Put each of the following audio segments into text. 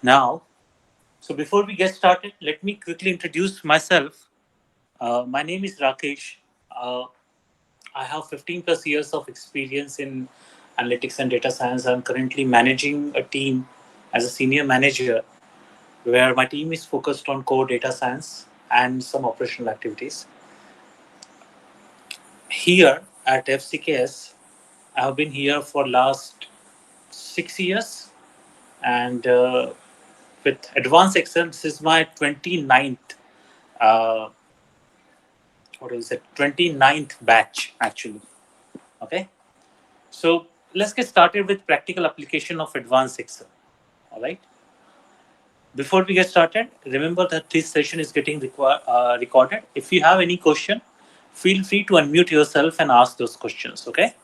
Now, so before we get started, let me quickly introduce myself. My name is Rakesh. Uh, I have 15 plus years of experience in analytics and data science. I'm currently managing a team as a senior manager where my team is focused on core data science and some operational activities. Here at FCKS, I have been here for last 6 years, and with Advanced Excel, this is my 29th, uh, what is it, 29th batch actually. Okay, so let's get started with practical application of Advanced Excel. All right. Before we get started, remember that this session is getting recorded. If you have any question, feel free to unmute yourself and ask those questions. Okay.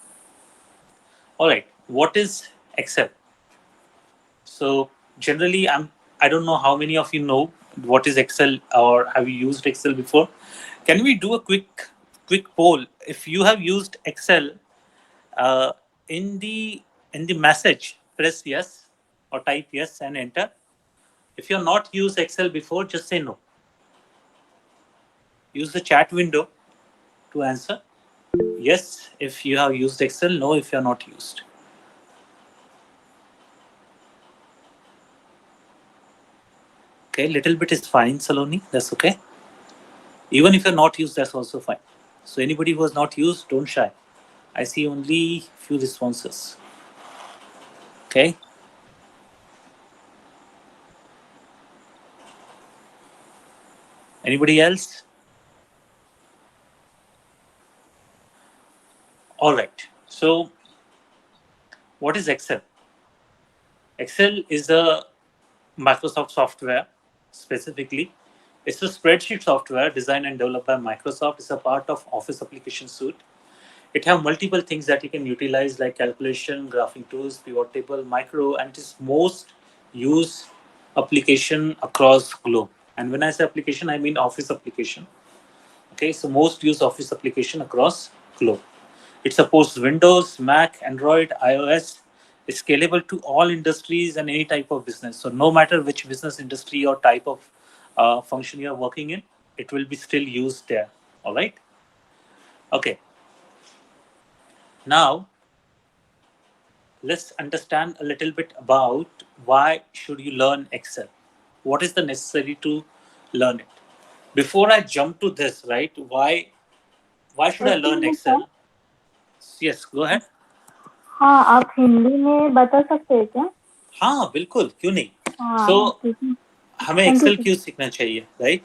All right. What is Excel? So generally, I don't know how many of you know what is Excel or have you used Excel before. Can we do a quick poll? If you have used Excel, uh, in the message, press yes or type yes and enter. If you have not used Excel before, just say no. Use the chat window to answer. Yes, if you have used Excel. No, if you are not used. Okay, little bit is fine, Saloni. That's okay. Even if you're not used, that's also fine. So anybody who has not used, don't shy. I see only few responses. Okay. Anybody else? All right. So what is Excel? Excel is a Microsoft software specifically. It's a spreadsheet software designed and developed by Microsoft. It's a part of Office application suite. It have multiple things that you can utilize like calculation, graphing tools, pivot table, micro, and it is most used application across globe. And when I say application, I mean Office application. Okay, so most used Office application across globe. It supports Windows, Mac, Android, iOS. It's scalable to all industries and any type of business. So no matter which business industry or type of function you are working in, it will be still used there. All right. Okay. Now let's understand a little bit about why should you learn Excel. What is the necessary to learn it? Before I jump to this, right? Why should I एक learn minute sir. Excel? Yes, go ahead. हाँ, आप हिंदी में बता सकते हैं क्या? हाँ बिल्कुल, क्यों नहीं. सो हाँ, ठीक है। हमें थैंक यू एक्सेल सर। क्यों सीखना चाहिए, राइट?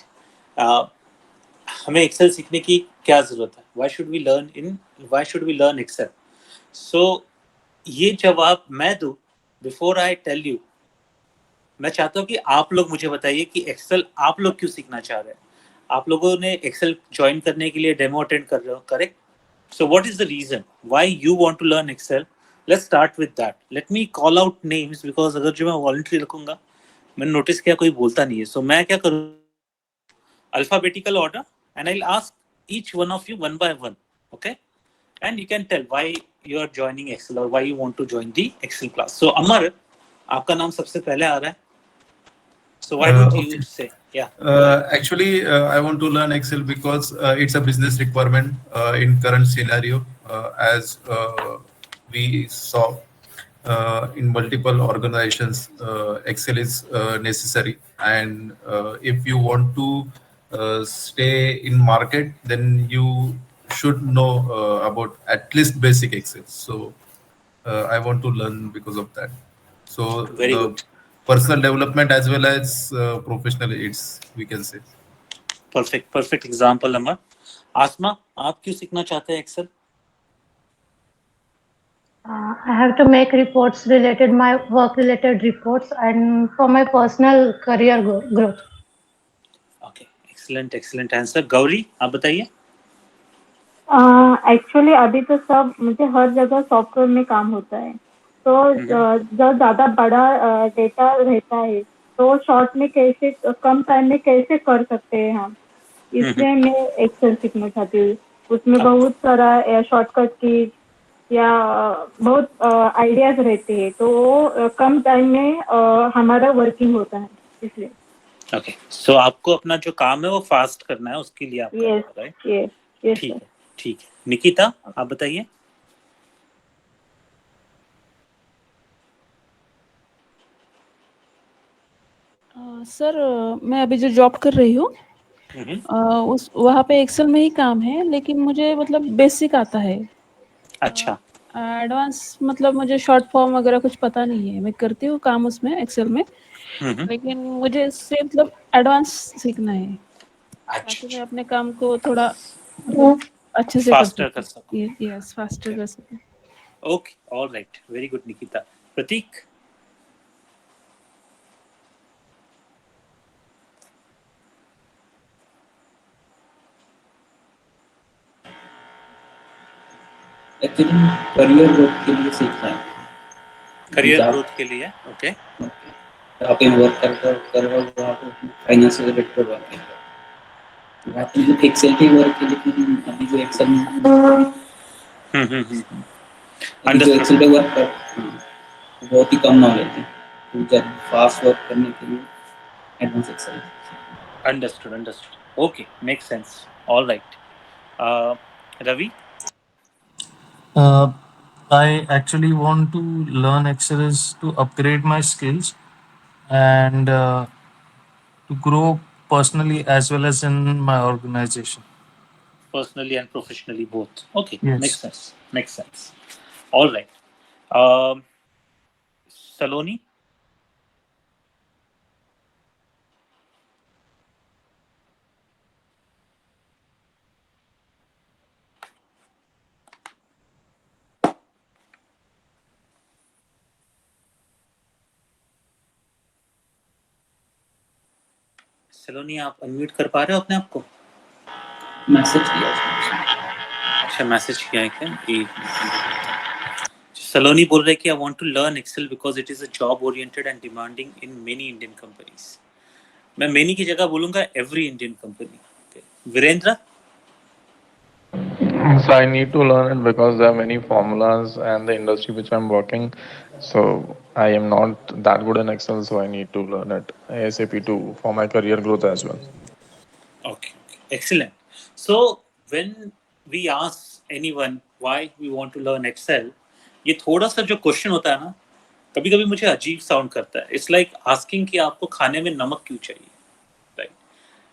हमें एक्सेल सीखने की क्या जरूरत है? Why should we learn Excel? So ये जवाब मैं दूं बिफोर आई टेल यू. मैं चाहता हूँ कि आप लोग मुझे बताइए कि एक्सेल आप लोग क्यों सीखना चाह रहे हैं. आप लोगों ने एक्सेल ज्वाइन करने के लिए डेमो अटेंड कर रहे हो, correct? So what is the reason why you want to learn Excel? Let's start with that. Let me call out names because अगर जो मैं वॉलंटरी रखूंगा, मैंने नोटिस किया कोई बोलता नहीं है. सो मैं क्या करूँ, alphabetical order, and I'll ask each one of you one by one. Okay, and you can tell why you are joining Excel or why you want to join the Excel class. So Amar, आपका नाम सबसे पहले आ रहा है. So why don't you Okay. say? Yeah, go ahead. Actually, I want to learn Excel because it's a business requirement in current scenario, as we saw in multiple organizations, Excel is necessary. And if you want to stay in market, then you should know about at least basic Excel. So I want to learn because of that. So Very the good. personal development as well as professional aids, we can say. Perfect example, Amar. आसमा, आप क्यों सीखना चाहते हैं Excel? I have to make reports related my work related reports and for my personal career growth. Okay, excellent answer. Gauri, आप बताइए. Actually अभी तो सब मुझे हर जगह सॉफ्टवेयर में काम होता है, तो जब ज़्यादा बड़ा डेटा रहता है तो शॉर्ट में कैसे कम टाइम में कैसे कर सकते हैं हम, इसलिए मैं एक्सेल सीखना चाहती हूँ. उसमें बहुत सारा शॉर्टकट की या बहुत आइडियाज रहते हैं, तो वो कम टाइम में हमारा वर्किंग होता है, इसलिए। ओके, सो आपको अपना जो काम है वो फास्ट करना है, उसके लिए आप कर रहे यस, हो, राइट? यस, यस ठीक सर। है, ठीक है। निकिता, आप बताइए। सर, मैं अभी जो जॉब कर रही हूँ उस वहाँ पे एक्सेल में ही काम है, लेकिन मुझे मतलब बेसिक आता है। अच्छा। एडवांस मतलब मुझे शॉर्ट फॉर्म वगैरह कुछ पता नहीं है। मैं करती हूँ काम उसमें एक्सेल में, लेकिन मुझे इससे मतलब एडवांस सीखना है ताकि मैं अपने काम को थोड़ा मतलब अच्छे से कर फास्टर कर सकूँ। सकूं। यस, फास्टर कर सकूँ। Okay, all right, very good Nikita. Prateek. Actually career growth के लिए सीखना है। करियर आप ग्रोथ के लिए, ओके। आप इन वर्क कर रहे हो आप फाइनेंस से रिलेटेड वर्क है, आप जो एक्सेल की वर्क है, लेकिन अभी जो एक्सेल में अभी जो अंडरस्टूड। एक्सेल पे वर्क कर बहुत ही कम नॉलेज है, तो जब फास्ट वर्क करने के लिए advance Excel. Understood, understood. Okay, make sense. All right. Ravi. Uh, I actually want to learn Excel is to upgrade my skills and to grow personally as well as in my organization. Personally and professionally both. Okay, makes Yes. sense. Makes sense. All right. Um, Saloni. सलोनी, आप unmute कर पा रहे हो अपने आप को? Message किया उसने। अच्छा, मैसेज किया है क्या? सलोनी बोल रहे कि I want to learn Excel because it is a job oriented and demanding in many Indian companies. मैं मेनी की जगह बोलूंगा every Indian company. Virendra. So I need to learn it because there are many formulas and the industry which I'm working. So I am not that good in Excel, so I need to learn it ASAP to for my career growth as well. Okay, excellent. So when we ask anyone why we want to learn Excel, ये थोड़ा सा जो question होता है ना, कभी कभी मुझे अजीब साउंड करता है। इट्स लाइक आस्किंग कि आपको खाने में नमक क्यों चाहिए, राइट?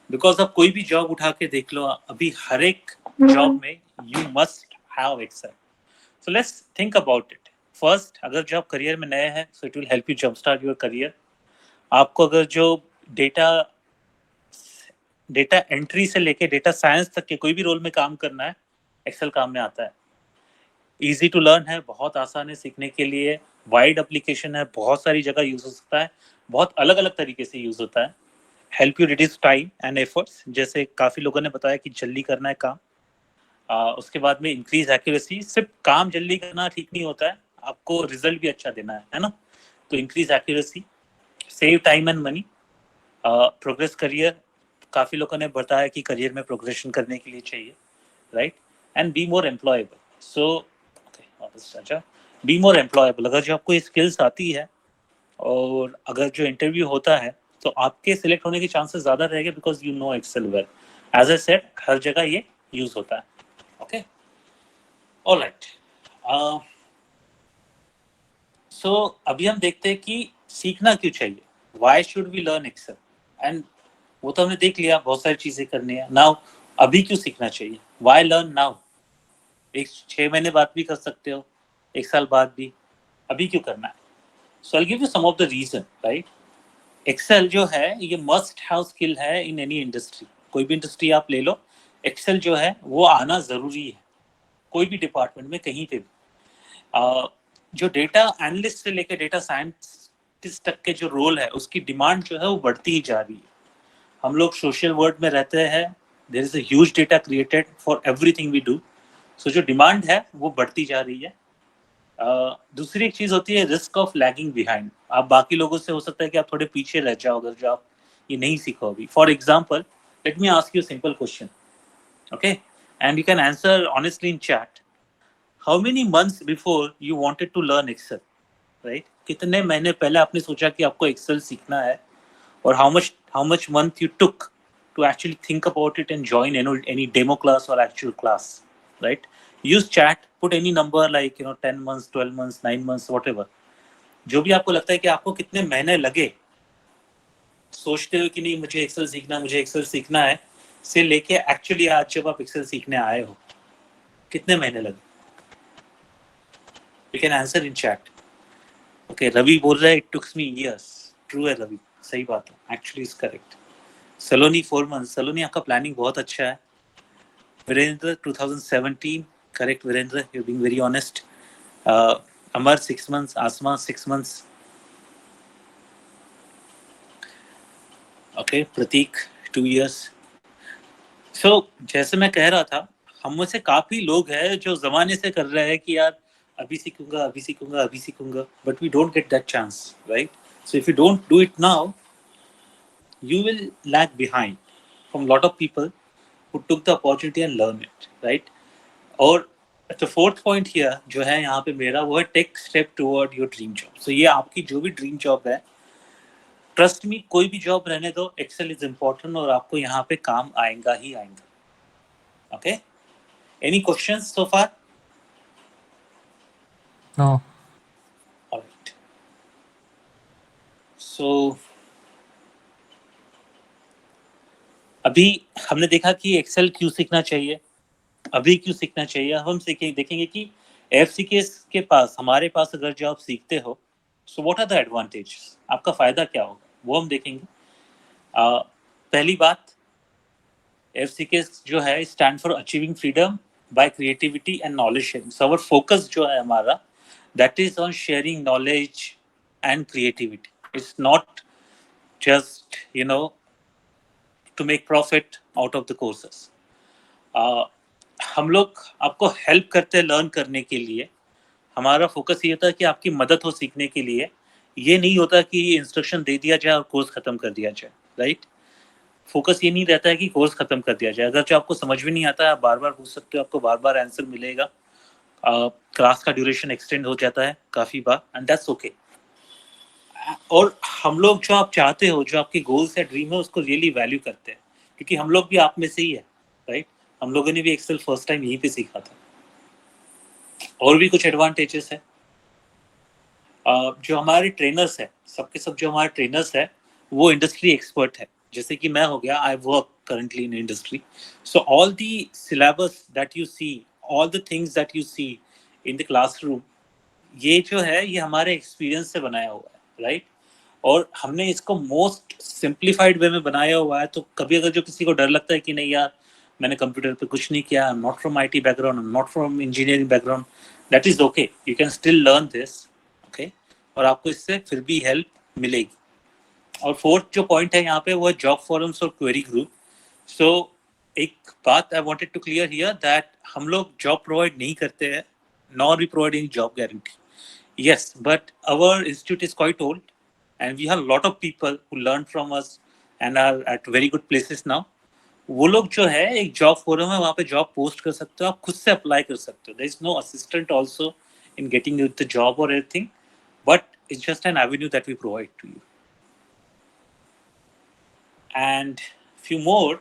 बिकॉज आप कोई भी जॉब उठा के देख लो, अभी हर एक जॉब में you must have Excel. So let's think about it. First, अगर जो आप करियर में नए हैं, so it will help you jump start your career. आपको अगर जो डेटा एंट्री से लेके डेटा साइंस तक के कोई भी रोल में काम करना है, एक्सेल काम में आता है। इजी टू लर्न है, बहुत आसान है सीखने के लिए, वाइड एप्लीकेशन है, बहुत सारी जगह यूज हो सकता है, बहुत अलग अलग तरीके से यूज होता है। Help you reduce time and efforts, जैसे काफी लोगों ने बताया कि जल्दी करना है काम। उसके बाद में इंक्रीज एक्यूरेसी। सिर्फ काम जल्दी करना ठीक नहीं होता है, आपको रिजल्ट भी अच्छा देना है ना? तो increase accuracy, save time and money, progress career. काफी लोगों ने बताया कि करियर में प्रोग्रेशन करने के लिए चाहिए, right? And be more employable. So अच्छा, बी मोर एम्प्लॉयबल। अगर जो आपको ये स्किल्स आती है और अगर जो इंटरव्यू होता है, तो आपके सिलेक्ट होने के चांसेस ज्यादा रहेंगे because you know Excel well. As I said, हर जगह ये यूज होता है। Okay, alright. सो अभी हम देखते हैं कि सीखना क्यों चाहिए, why should we learn Excel. And वो तो हमने देख लिया, बहुत सारी चीजें करनी है। नाउ अभी क्यों सीखना चाहिए, व्हाई लर्न नाउ? एक 6 महीने बाद भी कर सकते हो, 1 साल बाद भी, अभी क्यों करना है? So I give you some of the reason, right? Excel जो है ये मस्ट हैव स्किल है इन एनी इंडस्ट्री। कोई भी इंडस्ट्री आप ले लो, एक्सेल जो है वो आना जरूरी है, कोई भी डिपार्टमेंट में कहीं पे भी। जो डेटा एनालिस्ट से लेकर डेटा साइंटिस्ट तक के जो रोल है, उसकी डिमांड जो है वो बढ़ती ही जा रही है। हम लोग सोशल वर्ल्ड में रहते हैं, there is a huge data created for everything we do. So जो डिमांड है वो बढ़ती जा रही है। दूसरी एक चीज होती है रिस्क ऑफ लैगिंग बिहाइंड। आप बाकी लोगों से हो सकता है कि आप थोड़े पीछे रह जाओ अगर जो आप ये नहीं सीखो अभी। For example, let me ask you simple question, okay, and you can answer honestly in chat. How many months before you wanted to learn Excel, right? कितने महीने पहले आपने सोचा कि आपको एक्सेल सीखना है, और how much month you took to actually think about it and join any demo class or actual class, right? Use chat, put any number like 10 months, 12 months, 9 months, whatever. जो भी आपको लगता है कि आपको कितने महीने लगे सोचते हो कि नहीं मुझे एक्सेल सीखना है, से लेके एक्चुअली आज जब आप एक्सेल सीखने आए हो कितने महीने लगे? You can answer in chat. Okay, Ravi बोल रहा है it took me years. True है रवि, सही बात है, actually is correct. Saloni 4 months. सलोनी आपका प्लानिंग बहुत अच्छा है. Virendra 2017, correct Virendra, you're being very honest. Amar 6 months, Asma 6 months. Okay, Prateek 2 years. So जैसे मैं कह रहा था, हम में से काफी लोग हैं जो जमाने से कर रहे हैं कि यार अभी सीखूंगा, but we don't get that chance, right? So if you don't do it now, you will lag behind from a lot of people who took the opportunity and learn it, right? और the fourth point here जो है यहाँ पे मेरा, वो है take step toward your dream job. So ये आपकी जो भी ड्रीम जॉब है, ट्रस्ट मी, कोई भी जॉब रहने दो, एक्सेल इज इम्पोर्टेंट और आपको यहाँ पे काम आएगा ही आएगा. Okay, any questions so far? No. Alright, सो अभी हमने देखा कि एक्सेल क्यों सीखना चाहिए, अभी क्यों सीखना चाहिए. हम देखेंगे कि एफसीकेएस के पास, हमारे पास अगर जो आप सीखते हो, so what are the advantages, आपका फायदा क्या होगा, वो हम देखेंगे. पहली बात, एफसीकेएस जो है stand for achieving freedom by creativity and knowledge sharing. So our focus जो है हमारा, that is on sharing knowledge and creativity. It's not just to make profit out of the courses. हम लोग आपको हेल्प करते हैं लर्न करने के लिए. हमारा फोकस ये होता है कि आपकी मदद हो सीखने के लिए. ये नहीं होता कि इंस्ट्रक्शन दे दिया जाए और कोर्स खत्म कर दिया जाए, राइट? फोकस ये नहीं रहता है कि कोर्स खत्म कर दिया जाए. अगर जो आपको समझ में नहीं आता है, आप बार बार पूछ सकते हो, आपको बार बार आंसर मिलेगा. क्लास का ड्यूरेशन एक्सटेंड हो जाता है काफ़ी बार, एंड दैट्स ओके. और हम लोग जो आप चाहते हो, जो आपके गोल्स है, ड्रीम है, उसको रियली वैल्यू करते हैं, क्योंकि हम लोग भी आप में से ही है, राइट? हम लोगों ने भी एक्सेल फर्स्ट टाइम यहीं पे सीखा था. और भी कुछ एडवांटेजेस है. जो हमारे ट्रेनर्स है, सबके सब जो हमारे ट्रेनर्स है, वो इंडस्ट्री एक्सपर्ट है. जैसे कि मैं हो गया, I work currently in industry. So all the syllabus that you see, all the things that you see in the classroom, ये जो है ये हमारे एक्सपीरियंस से बनाया हुआ है, राइट? और हमने इसको मोस्ट सिंप्लीफाइड वे में बनाया हुआ है. तो कभी अगर जो किसी को डर लगता है कि नहीं यार मैंने कंप्यूटर पे कुछ नहीं किया, I am not from IT background, I am not from engineering background, that is okay, you can still learn this, okay? और आपको इससे फिर भी हेल्प मिलेगी. और फोर्थ जो पॉइंट है यहाँ पे, वो है जॉब फोरम्स और क्वेरी ग्रुप. सो एक बात I wanted to clear here, that हम लोग जॉब प्रोवाइड नहीं करते हैं, nor we provide any job guarantee. Yes, but our institute is quite old and we have a lot of people who learn from us and are at very good places now. वो लोग जो है, एक job forum है, वहाँ पे job post कर सकते हो, आप खुद से अप्लाई कर सकते हो. there is no assistant also in getting you the job or anything, but it's just an avenue that we provide to you. And few more,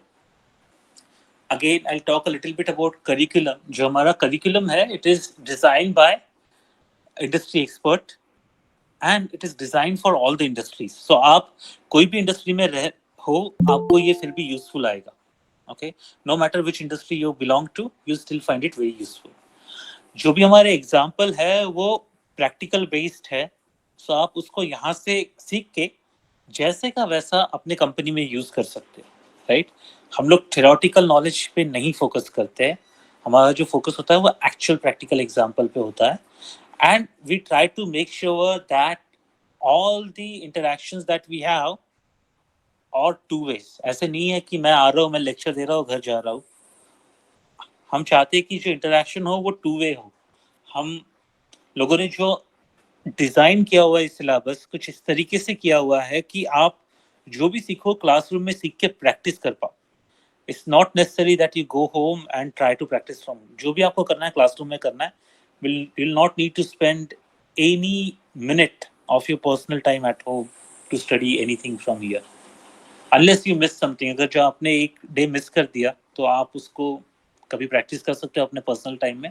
again I'll talk a little bit about curriculum. जो हमारा curriculum है, it is designed by industry expert and it is designed for all the industries. So आप कोई भी industry में रह हो, आपको ये फिर भी यूजफुल आएगा. Okay, no matter which industry you belong to, you still find it very useful. जो भी हमारे एग्जाम्पल है वो प्रैक्टिकल बेस्ड है. सो आप उसको यहाँ से सीख के जैसे का वैसा अपने कंपनी में यूज कर सकते हैं, राइट? हम लोग थ्योरेटिकल नॉलेज पे नहीं फोकस करते हैं. हमारा जो फोकस होता है वो एक्चुअल प्रैक्टिकल एग्जाम्पल पे होता है. And we try to make sure that all the interactions that we have are two ways. ऐसे नहीं है कि मैं आ रहा हूँ, मैं लेक्चर दे रहा हूँ, घर जा रहा हूँ. हम चाहते हैं कि जो इंटरेक्शन हो वो टू वे हो. हम लोगों ने जो डिज़ाइन किया हुआ है इस सिलेबस, कुछ इस तरीके से किया हुआ है कि आप जो भी सीखो क्लासरूम में सीख के प्रैक्टिस कर पाओ. It's not necessary that you go home and try to practice from. जो भी आपको करना है क्लासरूम में करना है, will not need to spend any minute of your personal time at home to study anything from here, unless you miss something. अगर जो आपने एक डे मिस कर दिया तो आप उसको कभी प्रैक्टिस कर सकते हो अपने पर्सनल टाइम में,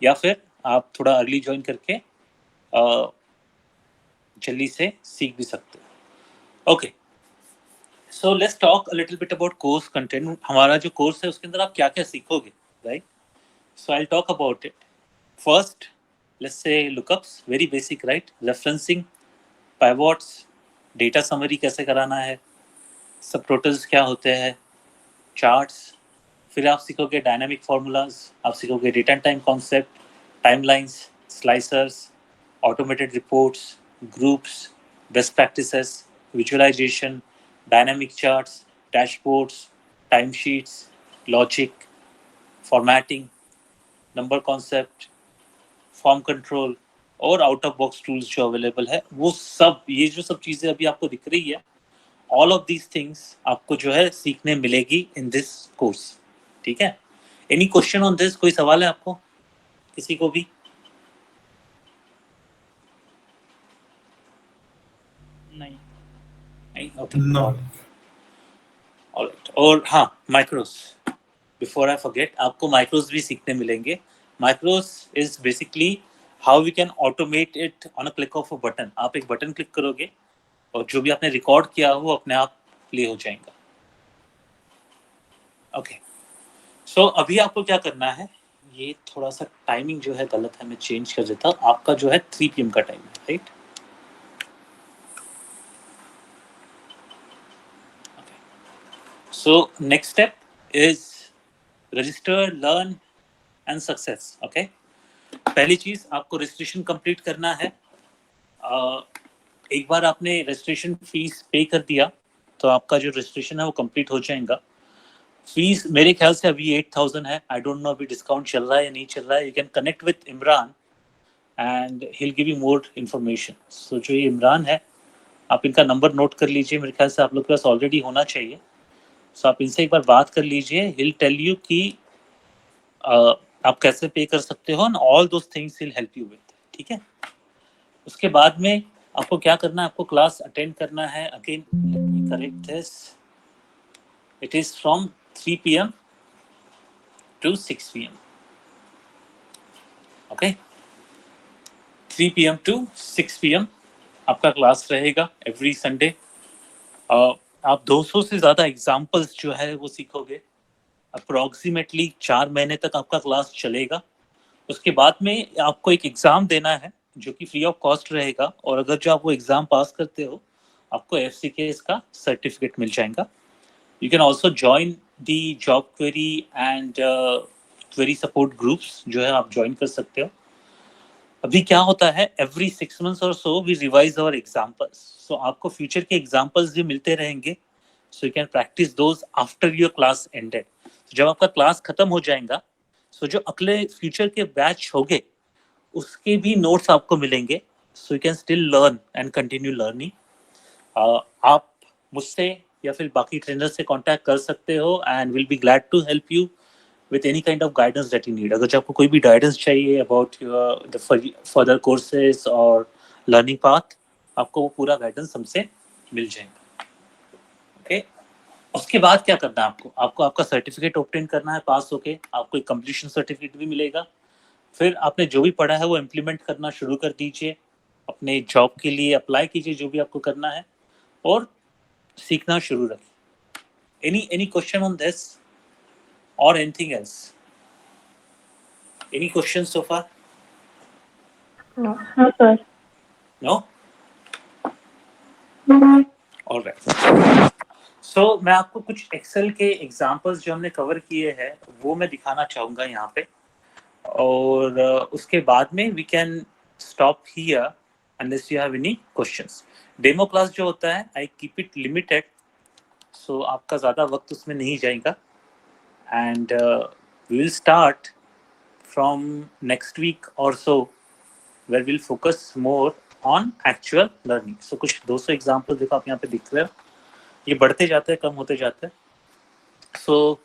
या फिर आप थोड़ा अर्ली ज्वाइन करके जल्दी से सीख भी सकते हो. Okay, so let's talk a little bit about course content. हमारा जो कोर्स है उसके अंदर आप क्या क्या सीखोगे, right? So I will talk about it. First, let's say lookups, very basic, right? Referencing, pivots, data summary कैसे कराना है, subtotals क्या होते हैं, charts. फिर आप सीखोगे dynamic formulas, आप सीखोगे data and time concept, timelines, slicers, automated reports, groups, best practices, visualization, dynamic charts, dashboards, timesheets, logic, formatting, number concept, form control और आउट ऑफ बॉक्स टूल्स जो अवेलेबल है, वो सब, ये जो सब चीजें अभी आपको दिख रही है, ऑल ऑफ दीज थिंग्स आपको जो है सीखने मिलेगी इन दिस कोर्स. ठीक है? Any question on this? कोई सवाल है आपको, किसी को भी? नहीं? Okay, No. ऑलराइट. और हाँ, माइक्रोस, बिफोर आई फॉरगेट, आपको माइक्रोस भी सीखने मिलेंगे. Macros is basically how we can automate it on a click of a button. आप एक बटन क्लिक करोगे और जो भी आपने रिकॉर्ड किया वो अपने आप प्ले हो जाएगा. ओके, सो अभी आपको क्या करना है, ये थोड़ा सा टाइमिंग जो है गलत है, मैं चेंज कर देता हूँ. आपका जो है 3 PM का टाइम है, right? So next step is register, learn and success. Okay, पहली चीज आपको रजिस्ट्रेशन कंप्लीट करना है. एक बार आपने रजिस्ट्रेशन फीस पे कर दिया तो आपका जो रजिस्ट्रेशन है वो कंप्लीट हो जाएगा. फीस मेरे ख्याल से अभी 8,000 है. आई डोंट नो अभी डिस्काउंट चल रहा है या नहीं चल रहा है. You can connect with Imran and he will give you more information. So जो ये इमरान है, आप इनका नंबर नोट कर लीजिए, मेरे ख्याल से आप लोग के पास ऑलरेडी होना चाहिए. सो आप इनसे एक बार बात कर लीजिए. ही विल टेल यू कि आप कैसे पे कर सकते हो, and all those things will help you with. ठीक है? उसके बाद में आपको क्या करना है, आपको क्लास अटेंड करना है. Again let me correct this, it is from 3 PM to 6 PM. Okay, 3 PM to 6 PM आपका क्लास रहेगा एवरी संडे. आप 200 से ज़्यादा एग्जाम्पल्स जो है वो सीखोगे. अप्रोक्सीमेटली 4 महीने तक आपका क्लास चलेगा. उसके बाद में आपको एक एग्ज़ाम देना है जो कि फ्री ऑफ कॉस्ट रहेगा, और अगर जो आप वो एग्ज़ाम पास करते हो आपको FCKS का सर्टिफिकेट मिल जाएगा. You can also join the job query and query support groups जो है आप ज्वाइन कर सकते हो. अभी क्या होता है, एवरी 6 months और so we revise our examples. So आपको फ्यूचर के एग्जाम्पल्स भी मिलते रहेंगे. So you can practise those after your class ended. जब आपका क्लास खत्म हो जाएगा, सो जो अगले फ्यूचर के बैच होंगे उसके भी नोट्स आपको मिलेंगे. सो you can still learn and continue learning. आप मुझसे या फिर बाकी ट्रेनर से कांटेक्ट कर सकते हो and will be glad to help you with any kind of guidance that you need. अगर जो आपको कोई भी गाइडेंस चाहिए about your the further courses और लर्निंग पाथ, आपको वो पूरा गाइडेंस हमसे मिल जाएगा. ओके, उसके बाद क्या करना है आपको आपका सर्टिफिकेट ऑब्टेन करना है पास होके. आपको एक कंप्लीशन सर्टिफिकेट भी मिलेगा. फिर आपने जो भी पढ़ा है वो इम्प्लीमेंट करना शुरू कर दीजिए. अपने जॉब के लिए अप्लाई कीजिए जो भी आपको करना है, और सीखना शुरू रखिए. एनी क्वेश्चन ऑन दिस और anything else? Any question so far? No. हाँ सर. नो? ऑलराइट. सो मैं आपको कुछ एक्सेल के एग्जांपल्स जो हमने कवर किए हैं वो मैं दिखाना चाहूँगा यहाँ पे, और उसके बाद में we can stop here unless you have any questions. Demo class जो होता है I keep it limited, so आपका ज़्यादा वक्त उसमें नहीं जाएगा. And we will start from next week और so where will focus more on actual learning. So कुछ 200 एग्जाम्पल देखो आप यहाँ पे दिख रहे हो. ये बढ़ते जाते हैं, कम होते जाते हैं. सो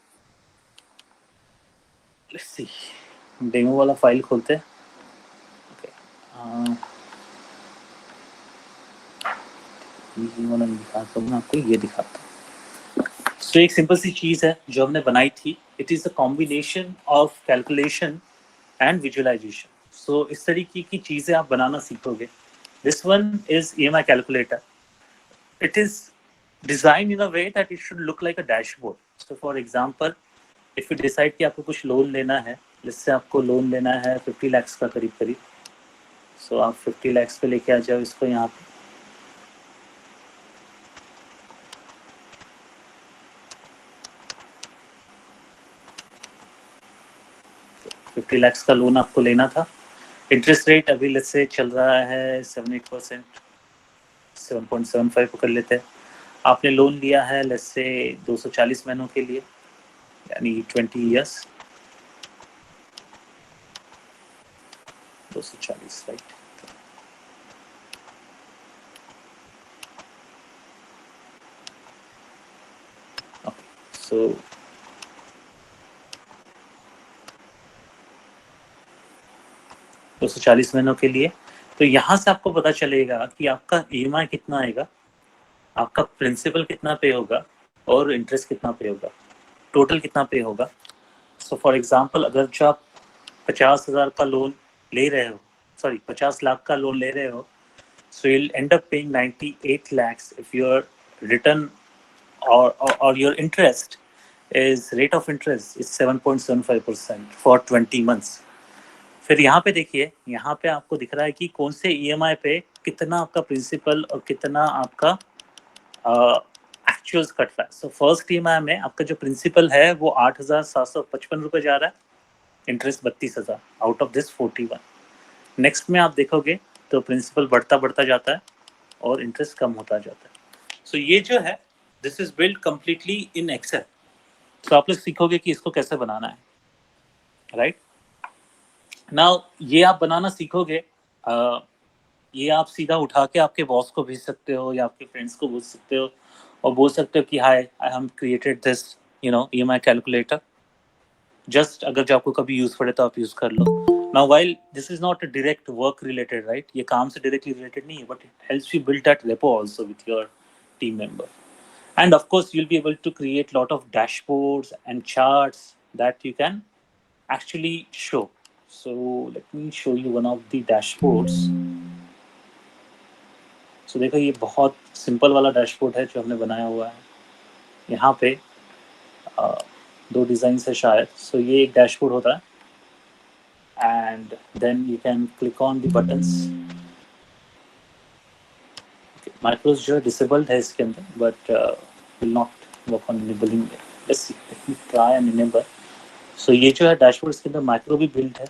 लेट्स सी, डेमो वाला फाइल खोलते हैं. ये वाला नहीं दिखाता हूँ मैं आपको, ये दिखाता हूँ। सो एक सिंपल सी चीज़ है जो हमने बनाई थी, it is a combination of calculation and visualisation. So इस तरीके की चीज़ें आप बनाना सीखोगे। This one is EMI calculator. It is designed in a way that it should look like a dashboard. So for example, if you decide कि आपको कुछ लोन लेना है, जिससे आपको लोन लेना है 50 lakhs का करीब करीब, so आप 50 lakhs पे लेके आ जाओ इसको यहाँ पे। तो 50 lakhs का लोन आपको लेना था। इंटरेस्ट रेट अभी लेट्स से चल रहा है 7-8%, 7.75 कर लेते हैं। आपने लोन लिया है लेट्स से 240 महीनों के लिए, यानी 20 years, 240 राइट। ओके, सो 240 महीनों के लिए। तो यहाँ से आपको पता चलेगा कि आपका EMI कितना आएगा, आपका प्रिंसिपल कितना पे होगा और इंटरेस्ट कितना पे होगा, टोटल कितना पे होगा। सो फॉर एग्जांपल, अगर जो आप 50,000 का लोन ले रहे हो, सॉरी 50 लाख का लोन ले रहे हो, सो you'll end up paying 98 lakhs if your return or your interest is rate of interest is 7.75% for 20 months. फिर यहाँ पे देखिए, यहाँ पे आपको दिख रहा है कि कौन से EMI पे कितना आपका प्रिंसिपल और कितना आपका एक्चुअल्स कट रहा है। सो फर्स्ट EMI में आपका जो प्रिंसिपल है वो 8,755 रुपये जा रहा है, interest 32,000 out of this 41। Next में आप देखोगे तो प्रिंसिपल बढ़ता बढ़ता जाता है और इंटरेस्ट कम होता जाता है। सो ये जो है, this is build completely in Excel. तो आप लोग सीखोगे कि इसको कैसे बनाना है, राइट। नाउ ये आप बनाना सीखोगे, ये आप सीधा उठा के आपके बॉस को भेज सकते हो या आपके फ्रेंड्स को भेज सकते हो और बोल सकते हो कि hi, I have created this EMI calculator, just अगर जो आपको कभी यूज पड़े तो आप यूज कर लो। Now while this is not a direct work related, right, ये काम से डायरेक्टली रिलेटेड नहीं है, but it helps you build that repo also with your team member, and of course you'll be able to create lot of dashboards and charts that you can actually show. So let me show you one of the dashboards. So देखो, ये बहुत simple वाला dashboard है जो हमने बनाया हुआ है। यहाँ पे 2 डिजाइन है शायद। सो ये एक डैशबोर्ड होता है and then you can click on the buttons. Macros जो है डिसेबल्ड है इसके अंदर, but will not work on enabling it. Let's see, let me try and enable. So ये जो है डैशबोर्ड, इसके अंदर माइक्रो भी बिल्ड है।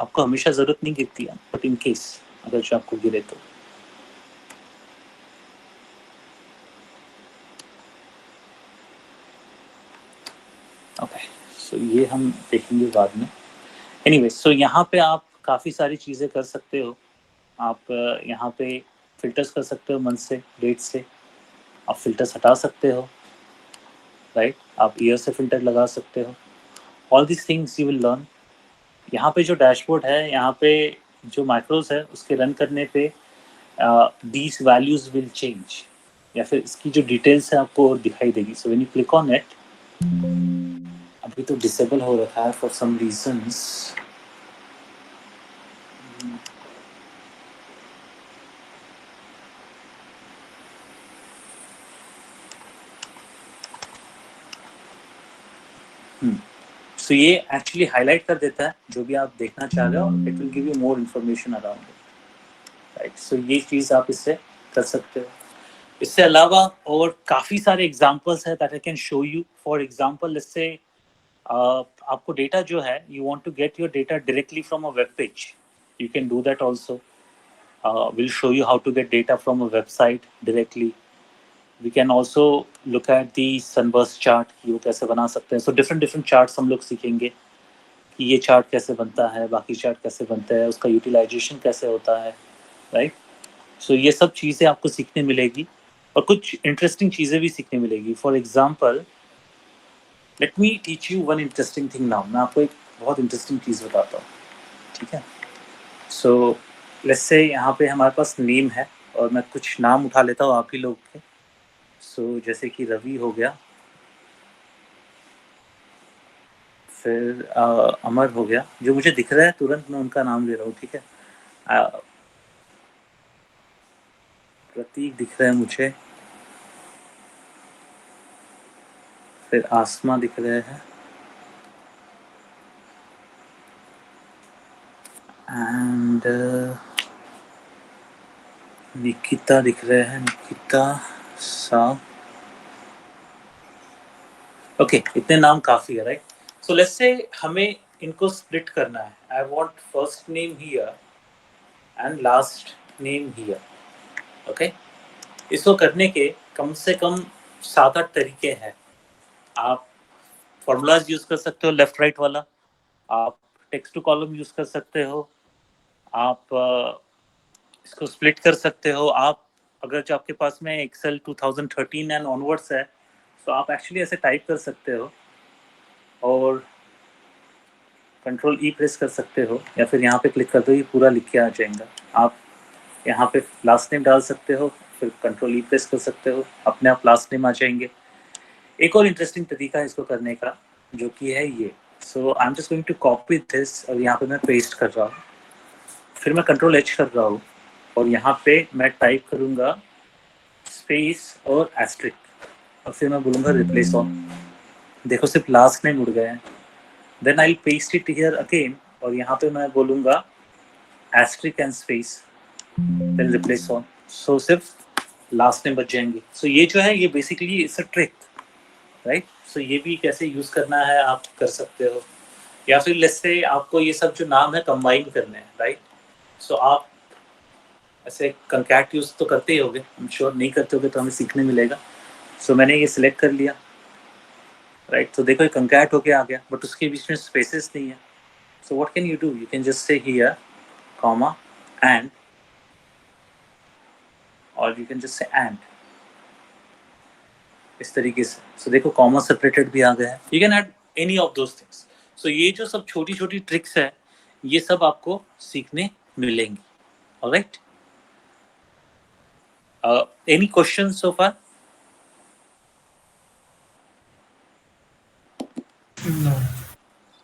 आपको हमेशा ज़रूरत नहीं गिरती है, बट इन केस अगर जो आपको गिरे तो। ओके, सो ये हम देखेंगे बाद में। एनीवे, सो यहाँ पे आप काफ़ी सारी चीज़ें कर सकते हो। आप यहाँ पे फिल्टर्स कर सकते हो, मंथ से, डेट से। आप फिल्टर्स हटा सकते हो, राइट। आप ईयर से फिल्टर लगा सकते हो। All this things you will learn. यहाँ पे जो डैशबोर्ड है, यहाँ पे जो माइक्रोस है, उसके रन करने पे दीज वैल्यूज विल चेंज, या फिर इसकी जो डिटेल्स है आपको दिखाई देगी। So when you click on it, अभी तो डिसेबल हो रखा है फॉर सम रीजंस। सो ये एक्चुअली हाईलाइट कर देता है जो भी आप देखना चाह रहे हो। It will give you more information around it, right. So ये चीज़ आप इससे कर सकते हो। इससे अलावा और काफ़ी सारे एग्जांपल्स हैं that I can show you. For example, इससे आपको डेटा जो है, you want to get your data directly from a web page, you can do that also. Will show you how to get data from a website directly. We can also look at the sunburst chart, ये वो कैसे बना सकते हैं। So different charts हम लोग सीखेंगे कि ये चार्ट कैसे बनता है, बाकी चार्ट कैसे बनते हैं, उसका यूटिलाइजेशन कैसे होता है, राइट। सो ये सब चीज़ें आपको सीखने मिलेगी और कुछ इंटरेस्टिंग चीज़ें भी सीखने मिलेगी। For example, let me teach you one interesting thing now. मैं आपको एक बहुत इंटरेस्टिंग चीज़ बताता हूँ, ठीक है। सो लेट्स से यहाँ पे हमारे पास नेम है और मैं कुछ नाम उठा लेता हूँ आप ही लोग के। सो जैसे कि रवि हो गया, फिर अमर हो गया, जो मुझे दिख रहा है तुरंत मैं उनका नाम ले रहा हूँ, ठीक है। प्रतीक दिख रहा है मुझे, फिर आसमा दिख रहे हैं, एंड निकिता दिख रहे हैं, निकिता सा। ओके, इतने नाम काफी है, राइट। सो लेट्स से हमें इनको स्प्लिट करना है। I want first name here and last name here, okay. इसको करने के कम से कम 7-8 तरीके हैं। आप फॉर्मूलाज यूज कर सकते हो, लेफ्ट राइट वाला, आप टेक्स्ट टू कॉलम यूज कर सकते हो, आप इसको स्प्लिट कर सकते हो। आप अगर जो आपके पास में एक्सेल 2013 एंड ऑनवर्ड्स है, तो आप एक्चुअली ऐसे टाइप कर सकते हो और कंट्रोल ई प्रेस कर सकते हो, या फिर यहाँ पे क्लिक कर दो, ये पूरा लिख के आ जाएगा। आप यहाँ पे लास्ट नेम डाल सकते हो, फिर कंट्रोल ई प्रेस कर सकते हो, अपने आप लास्ट नेम आ जाएंगे। एक और इंटरेस्टिंग तरीका है इसको करने का, जो कि है ये। So I am just going to copy this और यहाँ पे मैं पेस्ट कर रहा हूँ, फिर मैं कंट्रोल एच कर रहा हूँ और यहाँ पे मैं टाइप करूँगा स्पेस और एस्ट्रिक, और फिर मैं बोलूँगा रिप्लेस ऑल। देखो सिर्फ लास्ट नेम उड़ गए हैं। Then I paste it here again और यहाँ पे मैं बोलूँगा asterisk and space, then replace all. So सिर्फ लास्ट नेम बच जाएंगे। सो ये जो है ये basically it's a trick, right. So ये भी कैसे यूज़ करना है आप कर सकते हो, या फिर लेट्स से आपको ये सब जो नाम है कंबाइन करने हैं, राइट। सो आप ऐसे कंकैट यूज़ तो करते ही होगे, आई एम श्योर। नहीं करते होगे तो हमें सीखने मिलेगा। सो मैंने ये सिलेक्ट कर लिया, राइट। तो देखो ये कंकैट होके आ गया, बट उसके बीच में स्पेसेस नहीं है। So what can you do, you can just say here comma and, और you can just say and, इस तरीके से। सो देखो कॉमा सेपरेटेड भी आ गया है। You can add any of those things. So ये जो सब छोटी छोटी ट्रिक्स है, ये सब आपको सीखने मिलेंगी, alright. Any question so far?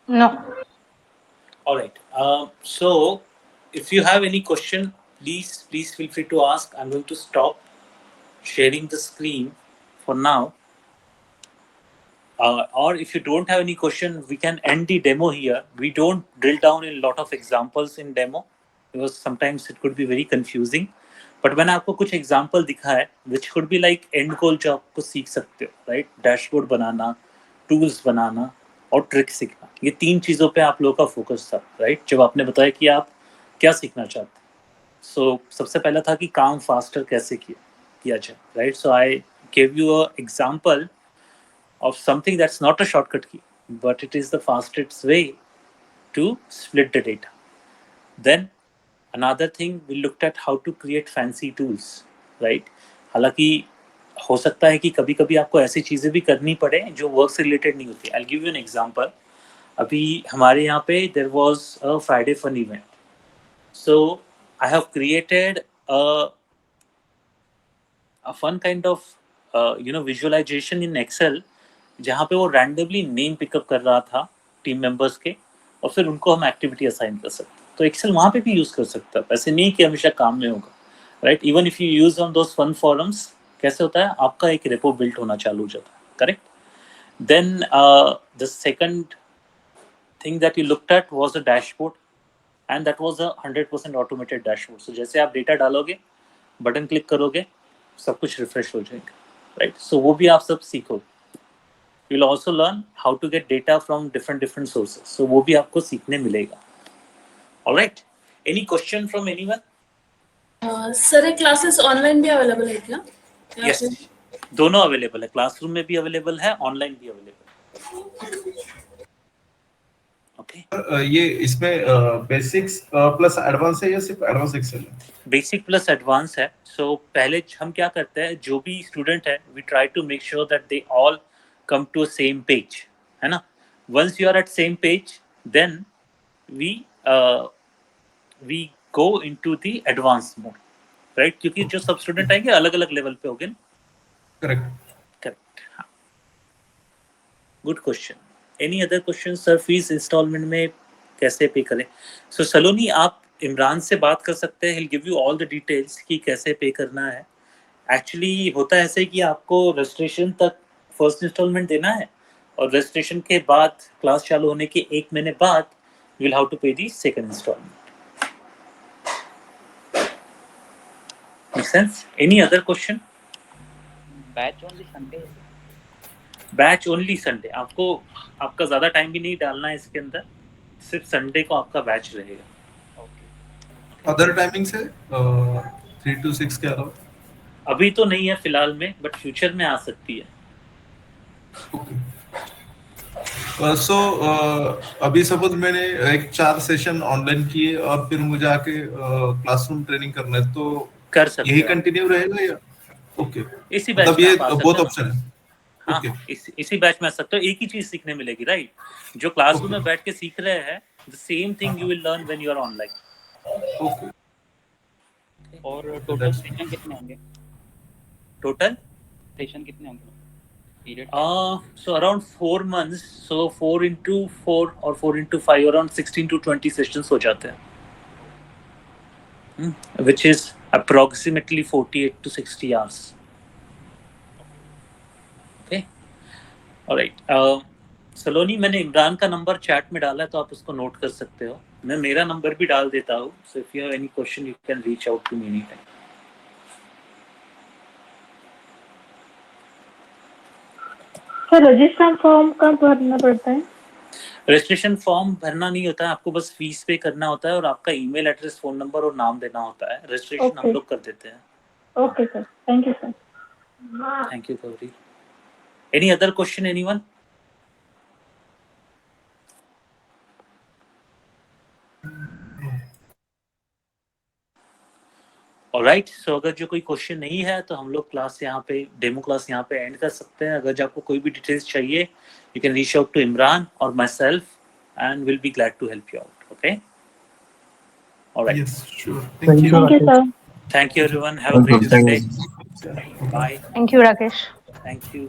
No. All right. So if you have any question, please feel free to ask. I'm going to stop sharing the screen for now. Or if you don't have any question, we can end the demo here. We don't drill down in a lot of examples in demo because sometimes it could be very confusing. But when आपको कुछ example दिखा है, which could be like end goal जो आपको सीख सकते हो, right? Dashboard बनाना, tools बनाना और ट्रिक सीखना, ये 3 चीज़ों पे आप लोगों का फोकस था, राइट। जब आपने बताया कि आप क्या सीखना चाहते हैं। सो सबसे पहला था कि काम फास्टर कैसे किया जाए, right. So I give you a example of something that's not a shortcut key, but it is the fastest way to split the data. Then another thing, we looked at how to create fancy tools, right? हालांकि हो सकता है कि कभी कभी आपको ऐसी चीज़ें भी करनी पड़े जो वर्क से रिलेटेड नहीं होती। I'll give you an example. अभी हमारे यहाँ पे there was a Friday fun event. So I have created a fun kind of visualization in Excel, जहाँ पे वो रैंडमली नेम पिकअप कर रहा था टीम मेंबर्स के, और फिर उनको हम एक्टिविटी असाइन कर सकते। तो एक्सेल वहाँ पे भी यूज़ कर सकता है, ऐसे नहीं कि हमेशा काम में होगा, right. Even if you use on those fun forums, कैसे होता है आपका एक रेपो बिल्ट होना चालू हो जाता है, correct. Then the second thing that you looked at was a dashboard, and that was a 100% automated dashboard. So जैसे आप डेटा डालोगे, बटन क्लिक करोगे, सब कुछ रिफ्रेश हो जाएगा, राइट। सो वो भी आप सब सीखोगे। You'll also learn how to get data from different sources. So वो भी आपको सीखने मिलेगा। All right. Any question from anyone? Sir ये क्लासेस ऑनलाइन भी अवेलेबल है क्या? Yes. दोनों अवेलेबल है, क्लासरूम में भी अवेलेबल है, ऑनलाइन भी अवेलेबल है। ओके। ये इसमें बेसिक्स प्लस एडवांस है या सिर्फ एडवांस एक्सेल है? बेसिक प्लस एडवांस है। सो पहले हम क्या करते हैं, जो भी स्टूडेंट है, we try to make sure that they all come to a same page, है ना। Once you are at same page, then we go into the advanced mode, right? क्योंकि जो सब स्टूडेंट आएंगे अलग अलग लेवल पे होंगे. Correct. Good question. Any other question sir? Fees installment में कैसे पे करें? सो सलोनी, आप इमरान से बात कर सकते हैं. he'll give you all the details कि कैसे पे करना है. एक्चुअली होता है ऐसे कि आपको रजिस्ट्रेशन तक फर्स्ट इंस्टॉलमेंट देना है और रजिस्ट्रेशन के बाद क्लास चालू होने के 1 महीने बाद you will have to pay the second installment. Make sense? Any other question? Batch only Sunday. Batch only Sunday. आपको आपका ज्यादा टाइम भी नहीं डालना है इसके अंदर, सिर्फ संडे को आपका बैच रहेगा. अदर टाइमिंग से 3 to 6 के अलावा अभी तो नहीं है फिलहाल में, बट फ्यूचर में आ सकती है. सो अभी सपोज मैंने एक 4 सेशन ऑनलाइन किए और फिर मुझे आके क्लासरूम ट्रेनिंग करना है, तो कर सकते यही हो. कंटिन्यू रहेगा या? ओके, इसी बैच मतलब में ये आप आ सकते बहुत हो. ऑप्शन है. हाँ, इसी बैच में आ सकते हो. एक ही चीज सीखने मिलेगी, राइट? जो क्लासरूम में बैठ के सीख रहे हैं, the same thing you will learn when you are online. Okay. और टोटल सेशन कितने होंगे? टोटल सेशन कितने होंगे period? so around 4 months, so 4 into 4 or 4 into 5, around 16 to 20 sessions हो जाते हैं, which is approximately 48 to 60 hours. Okay, all right. सलोनी, मैंने इमरान का नंबर चैट में डाला है, तो आप उसको नोट कर सकते हो. मैं मेरा नंबर भी डाल देता हूँ, so if you have any question you can reach out to me anytime. Registration form कब भरना पड़ता है? रजिस्ट्रेशन फॉर्म भरना नहीं होता है, आपको बस फीस पे करना होता है और आपका ईमेल एड्रेस, फोन नंबर और नाम देना होता है. रजिस्ट्रेशन हम लोग कर देते हैं. Okay sir, thank you sir. Thank you Gauri. Any other question anyone? Alright, so अगर जो कोई क्वेश्चन नहीं है तो हम लोग क्लास यहाँ पे, डेमो क्लास यहाँ पे एंड कर सकते हैं. अगर जो आपको कोई भी डिटेल्स चाहिए, you can reach out to Imran और myself and will be glad to help you out. Okay, all. Yes, sure. Thank you. Thank you sir. Thank you everyone. Have a great day. Bye. Thank you, Rakesh. Thank you.